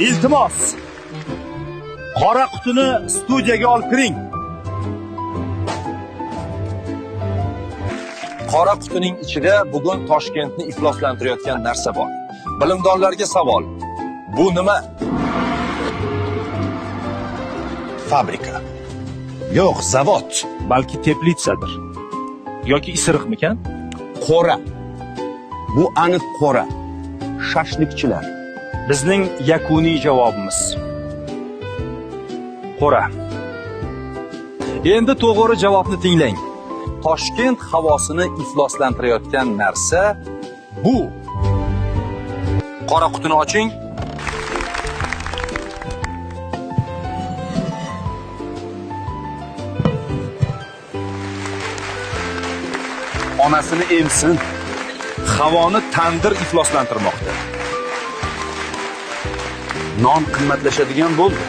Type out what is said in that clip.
Iltimos, qora qutini studiyaga olib kiring. Qora qutining ichida bugun Toshkentni ifloslantirayotgan narsa bor. Bilimdonlarga savol. Bu nima? Fabrika. Yo'q, zavod. Balki teplitsadir. Yoki isiriqmikan? Qora. Bu aniq qora. Shashlikchilar. Bizning yakuniy javobimiz qora. Endi to'g'ri javobni tinglang. Toshkent havosini ifloslantirayotgan narsa bu. Qora qutini oching. Onasini emsin. Havoni tandir ifloslantirmoqda. Non qimmatlashadigan bo'ldi.